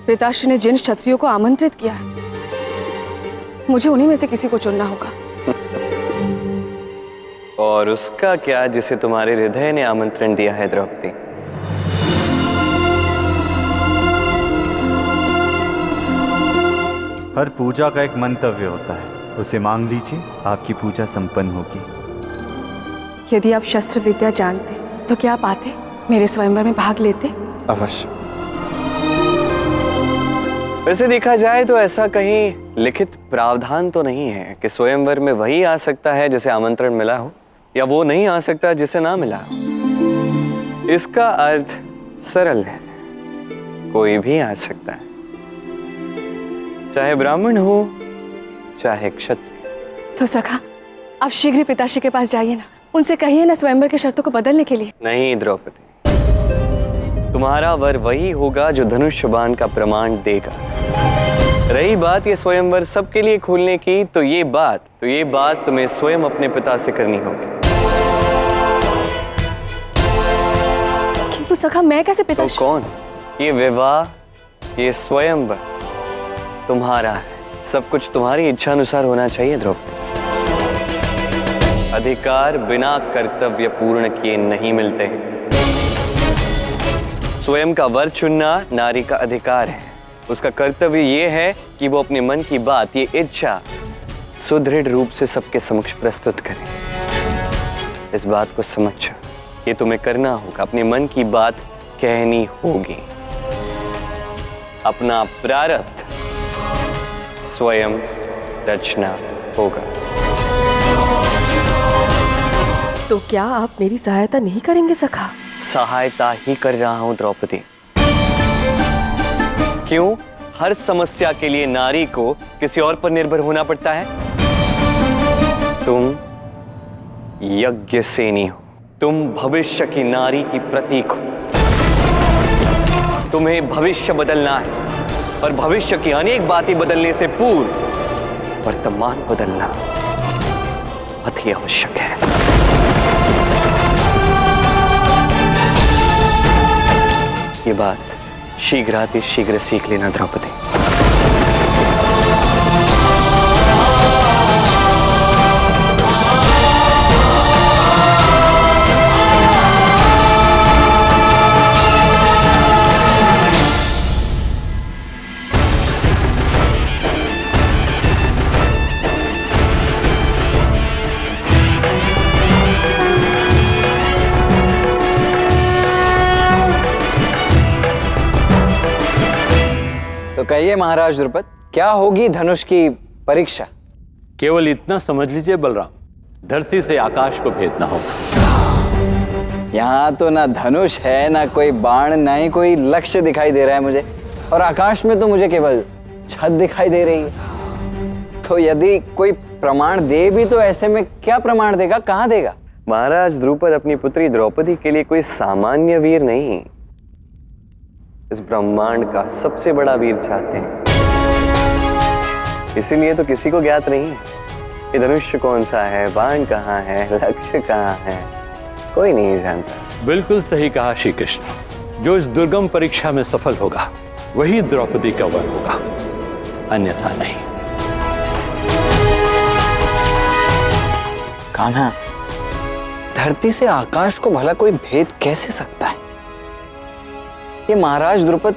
पिताश्री ने जिन क्षत्रियों को आमंत्रित किया है, मुझे उन्हीं में से किसी को चुनना होगा। और उसका क्या जिसे तुम्हारे हृदय ने आमंत्रण दिया है द्रौपदी? हर पूजा का एक मंतव्य होता है, उसे मांग लीजिए, आपकी पूजा संपन्न होगी। यदि आप शस्त्र विद्या जानते तो क्या आप आते, मेरे स्वयंवर में भाग लेते? अवश्य। वैसे देखा जाए तो ऐसा कहीं लिखित प्रावधान तो नहीं है कि स्वयंवर में वही आ सकता है जिसे आमंत्रण मिला हो, या वो नहीं आ सकता जिसे ना मिला हो। इसका अर्थ सरल है, कोई भी आ सकता है, चाहे ब्राह्मण हो चाहे क्षत्रिय। तो सखा, आप शीघ्र ही पिताश्री के पास जाइए ना, उनसे कहिए ना स्वयंवर की शर्तों को बदलने के लिए। नहीं द्रौपदी, तुम्हारा वर वही होगा जो धनुष बाण का प्रमाण देगा। रही बात ये स्वयंवर सबके लिए खोलने की, तो ये बात तुम्हें स्वयं अपने पिता से करनी होगी। किंतु सखा, मैं कैसे पिताश्री? तो कौन? ये विवाह, ये स्वयंवर तुम्हारा है, सब कुछ तुम्हारी इच्छा अनुसार होना चाहिए द्रौपदी। अधिकार बिना कर्तव्य पूर्ण किए नहीं मिलते हैं। स्वयं का वर चुनना नारी का अधिकार है, उसका कर्तव्य यह है कि वो अपने मन की बात, ये इच्छा सुदृढ़ रूप से सबके समक्ष प्रस्तुत करे। इस बात को समझो, ये तुम्हें करना होगा, अपने मन की बात कहनी होगी। अपना प्रारब्ध स्वयं रचना होगा। तो क्या आप मेरी सहायता नहीं करेंगे सखा? सहायता ही कर रहा हूं द्रौपदी। क्यों हर समस्या के लिए नारी को किसी और पर निर्भर होना पड़ता है? तुम यज्ञसेनी हो, तुम भविष्य की नारी की प्रतीक हो। तुम्हें भविष्य बदलना है, और भविष्य की अनेक बातें बदलने से पूर्व वर्तमान बदलना अति आवश्यक है। ये बात शीघ्र सीख लेना द्रौपदी। तो कहिए महाराज द्रुपद, क्या होगी धनुष की परीक्षा? केवल इतना समझ लीजिए बलराम, धरती से आकाश को भेदना होगा। यहाँ तो ना धनुष है, ना कोई बाण, ना ही कोई लक्ष्य दिखाई दे रहा है मुझे, और आकाश में तो मुझे केवल छत दिखाई दे रही है। तो यदि कोई प्रमाण दे भी तो ऐसे में क्या प्रमाण देगा, कहाँ देगा? महाराज द्रुपद अपनी पुत्री द्रौपदी के लिए कोई सामान्य वीर नहीं, इस ब्रह्मांड का सबसे बड़ा वीर चाहते हैं। इसीलिए तो किसी को ज्ञात नहीं ये धनुष कौन सा है, बाण कहाँ है, लक्ष्य कहाँ है, कोई नहीं जानता। बिल्कुल सही कहा श्री कृष्ण। जो इस दुर्गम परीक्षा में सफल होगा वही द्रौपदी का वर होगा, अन्यथा नहीं। कान्हा, धरती से आकाश को भला कोई भेद कैसे सकता है? ये महाराज द्रुपद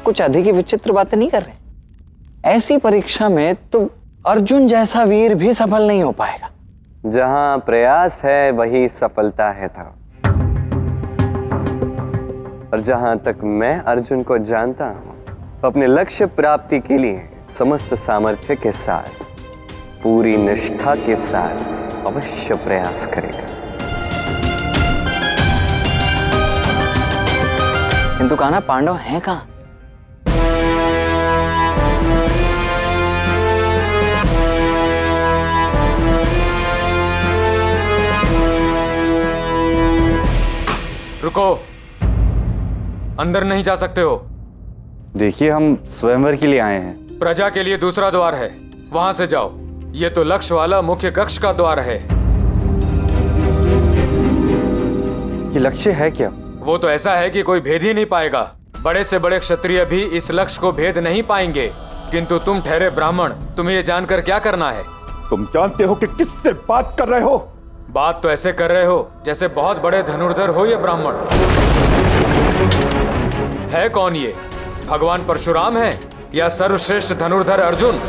कुछ अधिक ही विचित्र बातें नहीं कर रहे। ऐसी परीक्षा में तो अर्जुन जैसा वीर भी सफल नहीं हो पाएगा। जहां प्रयास है वही सफलता है था, और जहां तक मैं अर्जुन को जानता हूं, अपने लक्ष्य प्राप्ति के लिए समस्त सामर्थ्य के साथ, पूरी निष्ठा के साथ अवश्य प्रयास करेगा। किंतु कान्हा, पांडव हैं कहां? रुको, अंदर नहीं जा सकते हो। देखिए, हम स्वयंवर के लिए आए हैं। प्रजा के लिए दूसरा द्वार है, वहां से जाओ। ये तो लक्ष्य वाला मुख्य कक्ष का द्वार है। ये लक्ष्य है क्या? वो तो ऐसा है कि कोई भेद ही नहीं पाएगा। बड़े से बड़े क्षत्रिय भी इस लक्ष्य को भेद नहीं पाएंगे, किंतु तुम ठहरे ब्राह्मण, तुम्हें ये जानकर क्या करना है? तुम जानते हो कि किससे बात कर रहे हो? बात तो ऐसे कर रहे हो जैसे बहुत बड़े धनुर्धर हो ये ब्राह्मण। है कौन ये? भगवान परशुराम है या सर्वश्रेष्ठ धनुर्धर अर्जुन?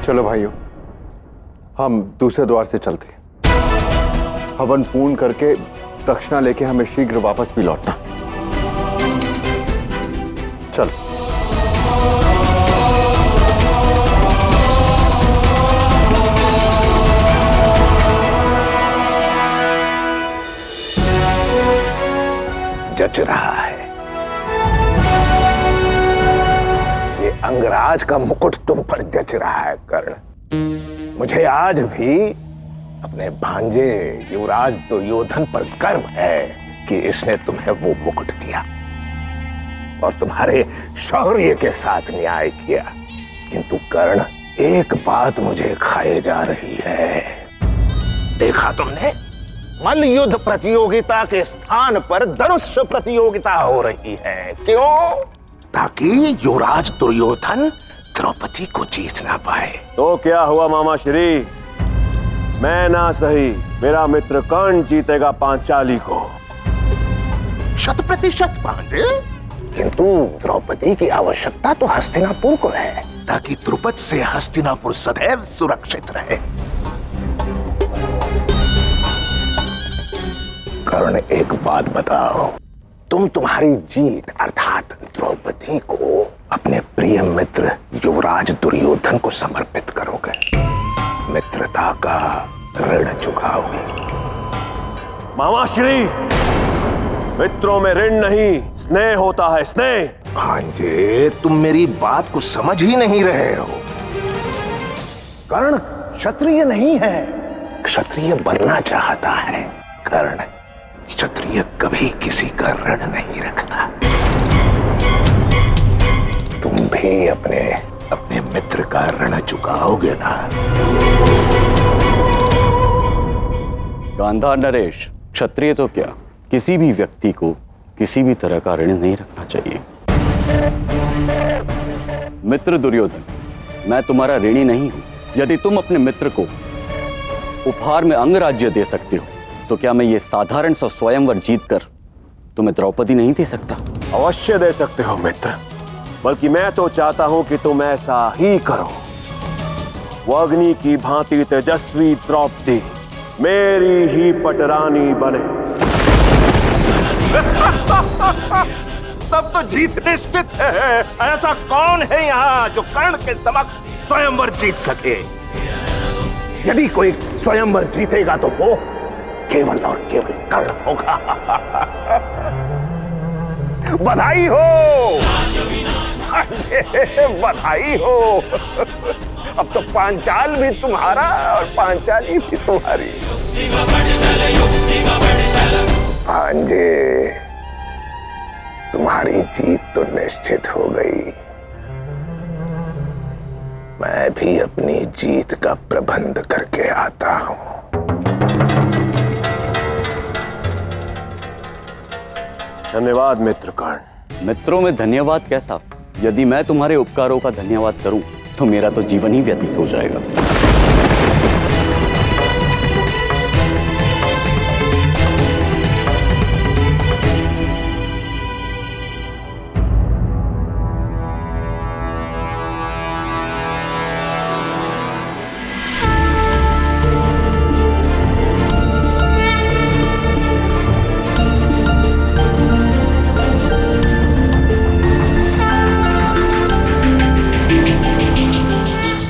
चलो भाइयों, हम दूसरे द्वार से चलते हैं। हवन पूर्ण करके दक्षिणा लेके हमें शीघ्र वापस भी लौटना। चल। जच रहा है ये अंगराज का मुकुट तुम पर जच रहा है कर्ण। मुझे आज भी अपने भांजे युवराज दुर्योधन पर गर्व है कि इसने तुम्हें वो मुकुट दिया और तुम्हारे शौर्य के साथ न्याय किया। किंतु कर्ण, एक बात मुझे खाए जा रही है। देखा तुमने, मल्ल युद्ध प्रतियोगिता के स्थान पर धनुष प्रतियोगिता हो रही है। क्यों? ताकि युवराज दुर्योधन द्रौपदी को जीत ना पाए। तो क्या हुआ मामा श्री? मैं ना सही, मेरा मित्र कर्ण जीतेगा पांचाली को। 100% भांजे। किंतु द्रौपदी की आवश्यकता तो हस्तिनापुर को है, ताकि द्रुपद से हस्तिनापुर सदैव सुरक्षित रहे। कर्ण, एक बात बताओ, तुम तुम्हारी जीत अर्थात द्रौपदी को अपने प्रिय मित्र युवराज दुर्योधन को समर्पित करोगे, मित्रता का ऋण चुकाओगे। मामा श्री, मित्रों में ऋण नहीं, स्नेह होता है, स्नेह। भांजे, तुम मेरी बात को समझ ही नहीं रहे हो। कर्ण क्षत्रिय नहीं है, क्षत्रिय बनना चाहता है। कर्ण, क्षत्रिय कभी किसी का ऋण नहीं रखता। तुम भी अपने मित्र का ऋण चुकाओगे ना? गांधार नरेश, क्षत्रिय तो क्या, किसी भी व्यक्ति को किसी भी तरह का ऋण नहीं रखना चाहिए। मित्र दुर्योधन, मैं तुम्हारा ऋणी नहीं हूं। यदि तुम अपने मित्र को उपहार में अंगराज्य दे सकते हो, तो क्या मैं ये साधारण सा स्वयंवर जीतकर तुम्हें द्रौपदी नहीं दे सकता? अवश्य दे सकते हो मित्र, बल्कि मैं तो चाहता हूं कि तुम ऐसा ही करो। वो अग्नि की भांति तेजस्वी द्रौपदी मेरी ही पटरानी बने। तब तो जीत निश्चित है। ऐसा कौन है यहाँ जो कर्ण के समक्ष स्वयंवर जीत सके? यदि कोई स्वयंवर जीतेगा तो वो केवल और केवल कर्ण होगा। बधाई हो, बधाई हो। अब तो पांचाल भी तुम्हारा और पांचाली भी तुम्हारी। भांजे, तुम्हारी जीत तो निश्चित हो गई। मैं भी अपनी जीत का प्रबंध करके आता हूं। धन्यवाद मित्र कर्ण। मित्रों में धन्यवाद कैसा? यदि मैं तुम्हारे उपकारों का धन्यवाद करूं तो मेरा तो जीवन ही व्यतीत हो जाएगा।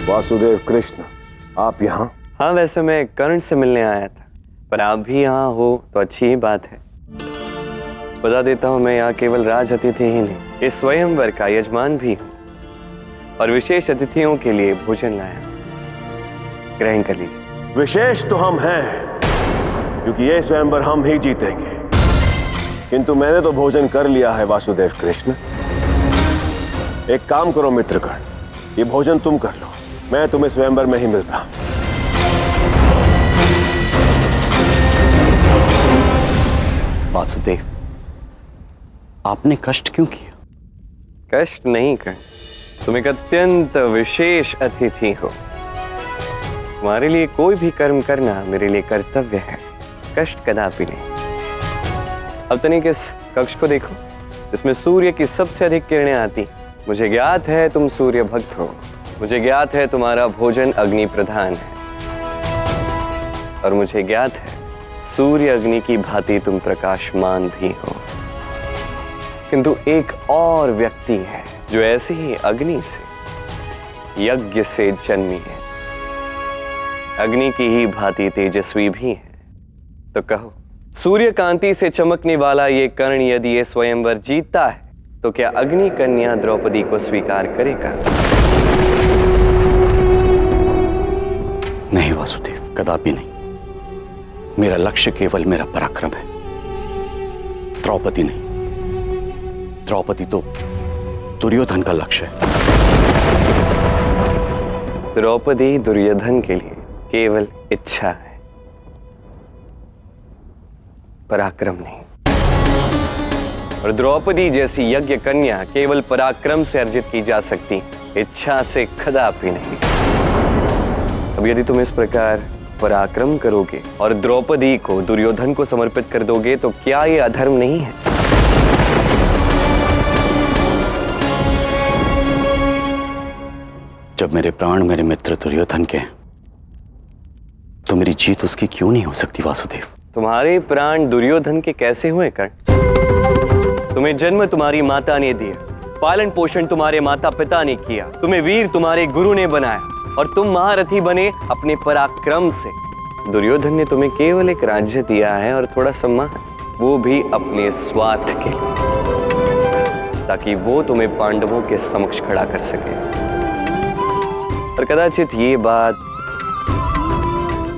वासुदेव कृष्ण, आप यहाँ? हाँ, वैसे मैं कर्ण से मिलने आया था, पर आप भी यहाँ हो तो अच्छी ही बात है। बता देता हूँ, मैं यहाँ केवल राज अतिथि ही नहीं, इस स्वयंवर का यजमान भी हूँ और विशेष अतिथियों के लिए भोजन लाया। ग्रहण कर लीजिए। विशेष तो हम हैं, क्योंकि ये स्वयंवर हम ही जीतेंगे। किंतु मैंने तो भोजन कर लिया है वासुदेव कृष्ण। एक काम करो मित्रगण, ये भोजन तुम कर लो, मैं तुम्हें स्वयंवर में ही मिलता हूं। वासुदेव, आपने कष्ट क्यों किया? कष्ट नहीं कर, तुम एक अत्यंत विशेष अतिथि हो। तुम्हारे लिए कोई भी कर्म करना मेरे लिए कर्तव्य है, कष्ट कदापि नहीं। अब तनिक इस कक्ष को देखो, इसमें सूर्य की सबसे अधिक किरणें आती। मुझे ज्ञात है तुम सूर्य भक्त हो, मुझे ज्ञात है तुम्हारा भोजन अग्नि प्रधान है, और मुझे ज्ञात है सूर्य अग्नि की भांति तुम प्रकाशमान भी हो। किंतु एक और व्यक्ति है जो ऐसे ही अग्नि से, यज्ञ से जन्मी है, अग्नि की ही भांति तेजस्वी भी है। तो कहो, सूर्य कांति से चमकने वाला ये कर्ण यदि ये स्वयंवर जीतता है तो क्या अग्नि कन्या द्रौपदी को स्वीकार करेगा? नहीं वासुदेव, कदापि नहीं। मेरा लक्ष्य केवल मेरा पराक्रम है, द्रौपदी नहीं। द्रौपदी तो दुर्योधन का लक्ष्य है। द्रौपदी दुर्योधन के लिए केवल इच्छा है, पराक्रम नहीं। और द्रौपदी जैसी यज्ञ कन्या केवल पराक्रम से अर्जित की जा सकती, इच्छा से कदापि नहीं। अब यदि तुम इस प्रकार पराक्रम करोगे और द्रौपदी को दुर्योधन को समर्पित कर दोगे तो क्या यह अधर्म नहीं है? जब मेरे प्राण मेरे मित्र दुर्योधन के हैं, तो मेरी जीत उसकी क्यों नहीं हो सकती वासुदेव? तुम्हारे प्राण दुर्योधन के कैसे हुए कर्ण? तुम्हें जन्म तुम्हारी माता ने दिया, पालन पोषण तुम्हारे माता पिता ने किया, तुम्हें वीर तुम्हारे गुरु ने बनाया, और तुम महारथी बने अपने पराक्रम से। दुर्योधन ने तुम्हें केवल एक राज्य दिया है और थोड़ा सम्मान, वो भी अपने स्वार्थ के लिए, ताकि वो तुम्हें पांडवों के समक्ष खड़ा कर सके। और कदाचित ये बात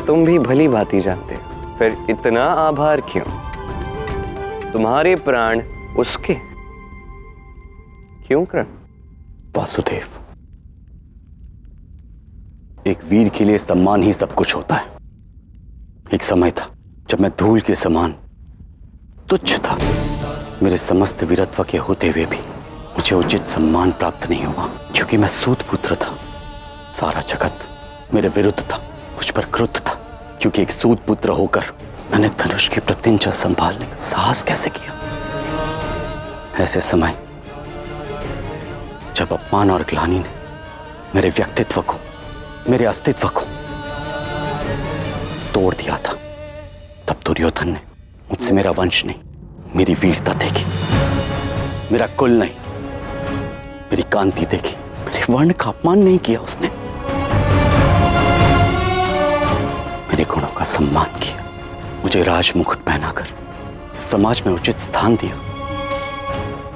तुम भी भली भांति जानते हो, फिर इतना आभार क्यों? तुम्हारे प्राण उसके क्यों कर्ण? वासुदेव, एक वीर के लिए सम्मान ही सब कुछ होता है। एक समय था जब मैं धूल के समान तुच्छ था। मेरे समस्त वीरत्व के होते हुए भी मुझे उचित सम्मान प्राप्त नहीं हुआ, क्योंकि मैं सूत पुत्र था। सारा जगत मेरे विरुद्ध था, मुझ पर क्रुद्ध था, क्योंकि एक सूत पुत्र होकर मैंने धनुष की प्रत्यंचा संभालने का साहस कैसे किया। ऐसे समय जब अपमान और ग्लानि ने मेरे व्यक्तित्व को, मेरे अस्तित्व को तोड़ दिया था, तब दुर्योधन ने मुझसे मेरा वंश नहीं, मेरी वीरता देखी, मेरा कुल नहीं, मेरी कांति देखी, मेरे वर्ण का अपमान नहीं किया उसने, मेरे गुणों का सम्मान किया, मुझे राज मुकुट पहनाकर समाज में उचित स्थान दिया,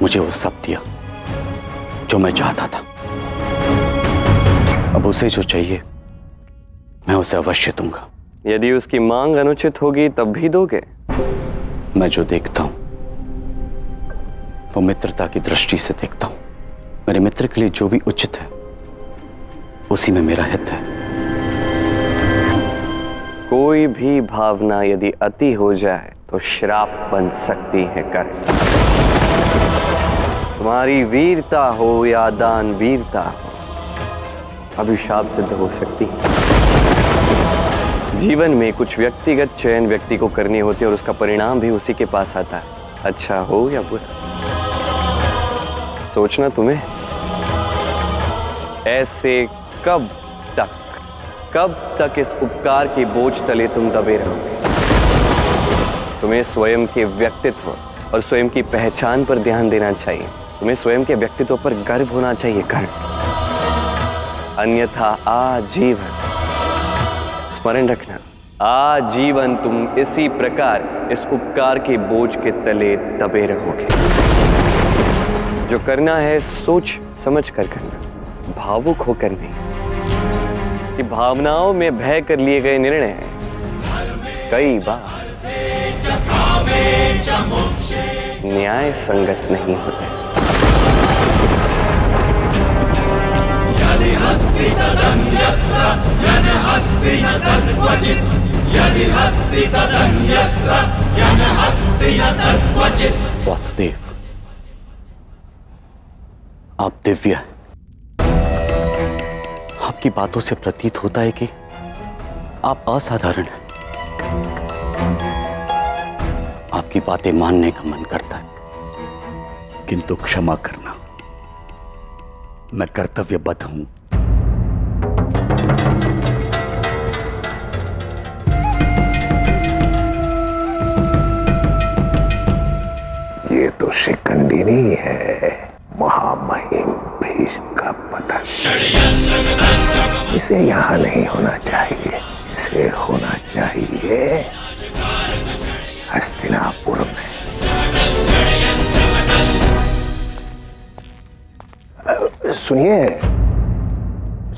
मुझे वो सब दिया जो मैं चाहता था। अब उसे जो चाहिए मैं उसे अवश्य दूंगा। यदि उसकी मांग अनुचित होगी तब भी दोगे? मैं जो देखता हूं वो मित्रता की दृष्टि से देखता हूं। मेरे मित्र के लिए जो भी उचित है उसी में मेरा हित है। कोई भी भावना यदि अति हो जाए तो श्राप बन सकती है कर्ण। तुम्हारी वीरता हो या दान वीरता हो, अभिशाप सिद्ध हो सकती है। जीवन में कुछ व्यक्तिगत चयन व्यक्ति को करने होते हैं और उसका परिणाम भी उसी के पास आता है, अच्छा हो या बुरा। सोचना तुम्हें, ऐसे कब तक इस उपकार के बोझ तले तुम दबे रहोगे? तुम्हें स्वयं के व्यक्तित्व और स्वयं की पहचान पर ध्यान देना चाहिए। तुम्हें स्वयं के व्यक्तित्व पर गर्व होना चाहिए कर्ण, अन्यथा आजीवन, स्मरण रखना, आजीवन तुम इसी प्रकार इस उपकार के बोझ के तले दबे रहोगे। जो करना है सोच समझ कर करना, भावुक होकर नहीं। कि भावनाओं में भय कर लिए गए निर्णय कई बार न्याय संगत नहीं होते। वासुदेव, आप दिव्य हैं। आपकी बातों से प्रतीत होता है कि आप असाधारण हैं। आपकी बातें मानने का मन करता है, किंतु क्षमा करना, मैं कर्तव्यबद्ध हूं। ये तो शिखंडिनी है, महामहिम भीष्म का पता। इसे यहाँ नहीं होना चाहिए, इसे होना चाहिए हस्तिनापुर में। सुनिए,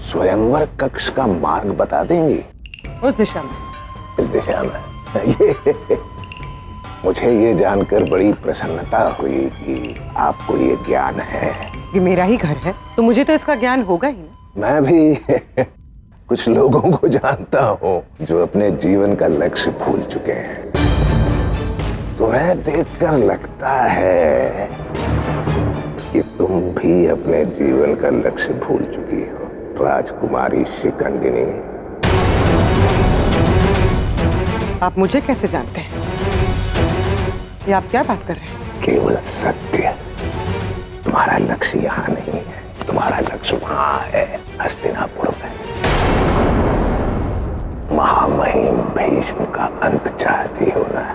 स्वयंवर कक्ष का मार्ग बता देंगी? उस दिशा में। इस दिशा में। मुझे ये जानकर बड़ी प्रसन्नता हुई कि आपको ये ज्ञान है। ये मेरा ही घर है तो मुझे तो इसका ज्ञान होगा ही ना। मैं भी कुछ लोगों को जानता हूँ जो अपने जीवन का लक्ष्य भूल चुके हैं। तुम्हें देखकर लगता है कि तुम भी अपने जीवन का लक्ष्य भूल चुकी हो, राजकुमारी शिखंडिनी। आप मुझे कैसे जानते हैं? ये आप क्या बात कर रहे हैं? केवल सत्य। तुम्हारा लक्ष्य यहाँ नहीं है, तुम्हारा लक्ष्य वहां है, हस्तिनापुर में। महामहिम भीष्म का अंत चाहती हो ना?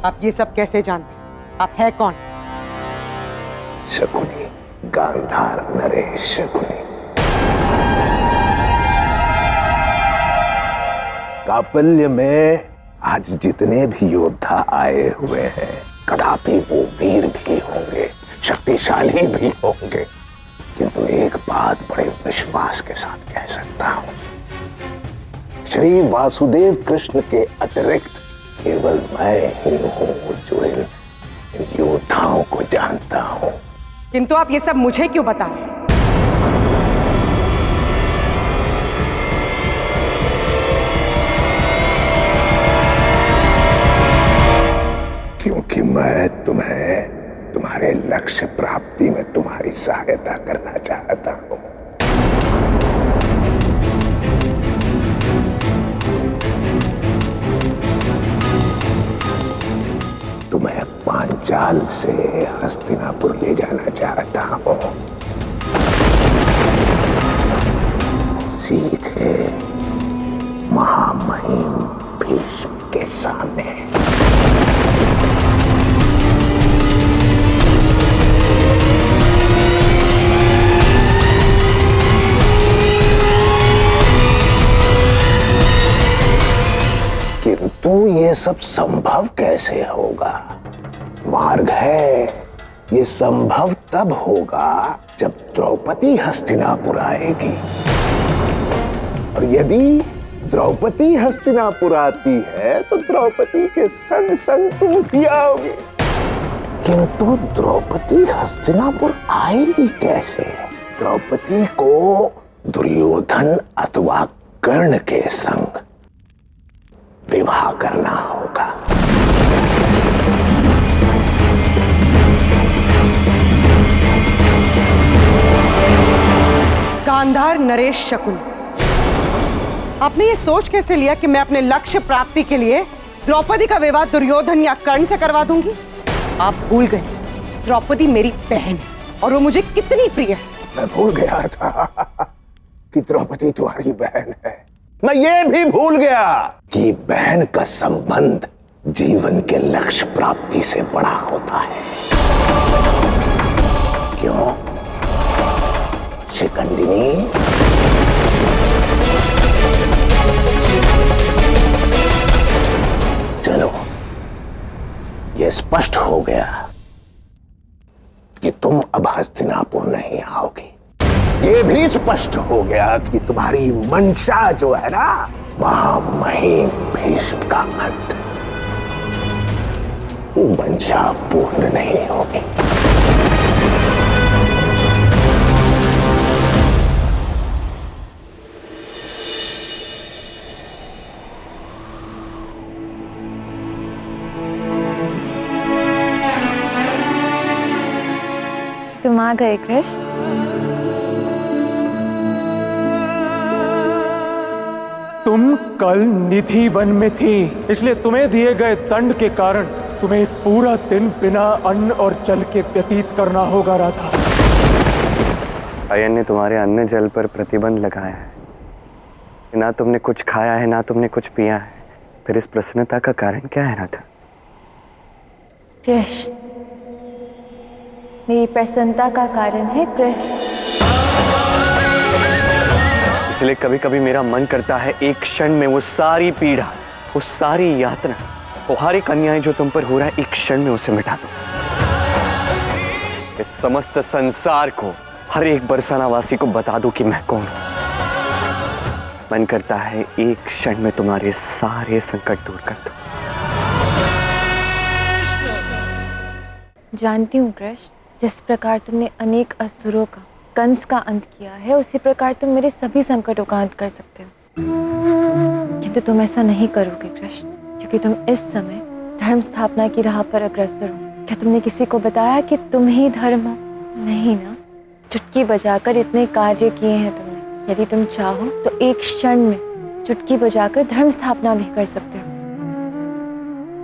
आप ये सब कैसे जानते हैं? आप है कौन? शकुनी, गांधार नरेश शकुनी। कापल्य में आज जितने भी योद्धा आए हुए हैं, कदापि वो वीर भी होंगे, शक्तिशाली भी होंगे, किंतु एक बात बड़े विश्वास के साथ कह सकता हूं, श्री वासुदेव कृष्ण के अतिरिक्त केवल मैं ही हूं जो इन योद्धाओं को जानता हूं। किंतु आप ये सब मुझे क्यों बता रहे हैं? क्योंकि मैं तुम्हें तुम्हारे लक्ष्य प्राप्ति में तुम्हारी सहायता करना चाहता हूं। तुम्हें पांचाल से हस्तिनापुर ले जाना चाहता हूं, सीधे महामहिम भीष्म के सामने। किंतु ये सब संभव कैसे होगा? मार्ग है। ये संभव तब होगा जब द्रौपदी हस्तिनापुर आएगी, और यदि द्रौपदी हस्तिनापुर आती है तो द्रौपदी के संग संग तुम भी आओगे। किंतु द्रौपदी हस्तिनापुर आएगी कैसे? द्रौपदी को दुर्योधन अथवा कर्ण के संग विवाह करना होगा। गांधार नरेश शकुनी, आपने ये सोच कैसे लिया कि मैं अपने लक्ष्य प्राप्ति के लिए द्रौपदी का विवाह दुर्योधन या कर्ण से करवा दूंगी? आप भूल गए, द्रौपदी मेरी बहन है और वो मुझे कितनी प्रिय है। मैं भूल गया था कि द्रौपदी तुम्हारी बहन है। मैं ये भी भूल गया कि बहन का संबंध जीवन के लक्ष्य प्राप्ति से बड़ा होता है। क्यों शिखंडिनी? चलो, ये स्पष्ट हो गया कि तुम अब हस्तिनापुर नहीं आओगी। ये भी स्पष्ट हो गया कि तुम्हारी मंशा जो है ना, महामहिम भीष्म का अंत, वो मंशा पूर्ण नहीं होगी। आ गए कृष्ण। तुम कल निधि वन में थी, इसलिए तुम्हें दिए गए दंड के कारण तुम्हें एक पूरा दिन बिना अन्न और जल के व्यतीत करना होगा राधा। अयन ने तुम्हारे अन्न जल पर प्रतिबंध लगाया है। ना तुमने कुछ खाया है ना तुमने कुछ पिया है, फिर इस प्रसन्नता का कारण क्या है राधा? कृष्ण, मेरी प्रसन्नता का कारण है कृष्ण। इसलिए कभी कभी मेरा मन करता है एक क्षण में वो सारी पीड़ा, वो सारी यातना, वो हर एक अन्याय जो तुम पर हो रहा है, एक क्षण में उसे मिटा दो। इस समस्त संसार को, हर एक बरसाना वासी को बता दो कि मैं कौन हूं। मन करता है एक क्षण में तुम्हारे सारे संकट दूर कर दो। जानती हूँ कृष्ण, जिस प्रकार तुमने अनेक असुरों का, कंस का अंत किया है, उसी प्रकार तुम मेरे सभी संकटों का अंत कर सकते हो। किंतु तुम ऐसा नहीं करोगे कृष्ण, क्योंकि तुम इस समय धर्म स्थापना की राह पर अग्रसर हो। क्या तुमने किसी को बताया कि तुम ही धर्म हो? नहीं ना। चुटकी बजाकर इतने कार्य किए हैं तुमने। यदि तुम चाहो तो एक क्षण में चुटकी बजाकर धर्म स्थापना भी कर सकते हो,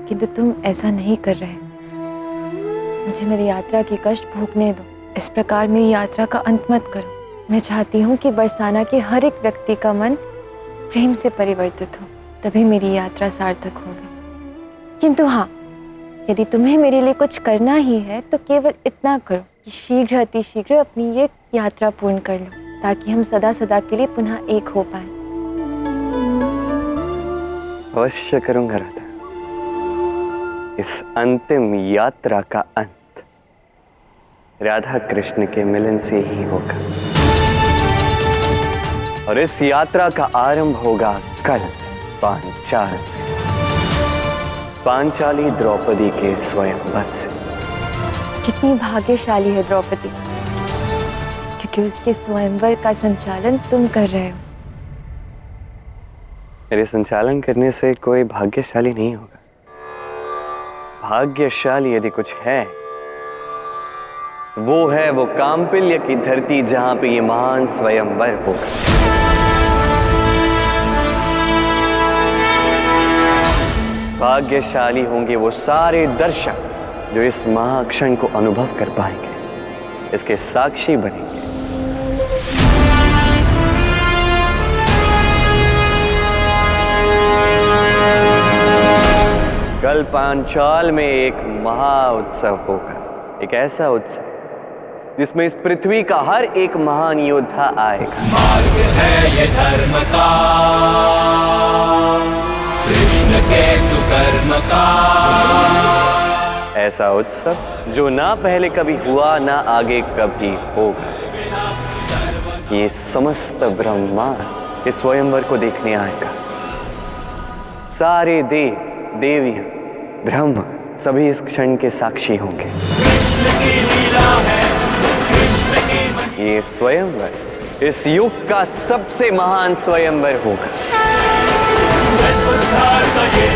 किंतु तुम ऐसा नहीं कर रहे। मुझे मेरी यात्रा की कष्ट भोगने दो। इस प्रकार मेरी यात्रा का अंत मत करो। मैं चाहती हूँ कि बरसाना के हर एक व्यक्ति का मन प्रेम से परिवर्तित हो, तभी मेरी यात्रा सार्थक होगी। किंतु हाँ, यदि तुम्हें मेरे लिए कुछ करना ही है तो केवल इतना करो कि शीघ्र अतिशीघ्र अपनी ये यात्रा पूर्ण कर लो, ताकि हम सदा सदा के लिए पुनः एक हो पाए। अवश्य करूंगा राधा। इस अंतिम यात्रा का अंत राधा कृष्ण के मिलन से ही होगा, और इस यात्रा का आरंभ होगा कल पांचाल में, पांचाली द्रौपदी के स्वयंवर से। कितनी भाग्यशाली है द्रौपदी, क्योंकि उसके स्वयंवर का संचालन तुम कर रहे हो। मेरे संचालन करने से कोई भाग्यशाली नहीं होगा। भाग्यशाली यदि कुछ है तो वो है वो काम्पिल्य की धरती, जहां पे ये महान स्वयंवर होगा। भाग्यशाली होंगे वो सारे दर्शक जो इस महाक्षण को अनुभव कर पाएंगे, इसके साक्षी बनेंगे। कल पांचाल में एक महा उत्सव होगा, एक ऐसा उत्सव जिसमें इस पृथ्वी का हर एक महान योद्धा आएगा। मार्ग है ये धर्म का, कृष्ण के सुकर्म का। ऐसा उत्सव जो ना पहले कभी हुआ ना आगे कभी होगा। ये समस्त ब्रह्मांड इस स्वयंवर को देखने आएगा। सारे देव देवियां ब्रह्म सभी इस क्षण के साक्षी होंगे। कृष्ण की लीला है, कृष्ण की ये स्वयंवर इस युग का सबसे महान स्वयंवर होगा। उद्धार का ये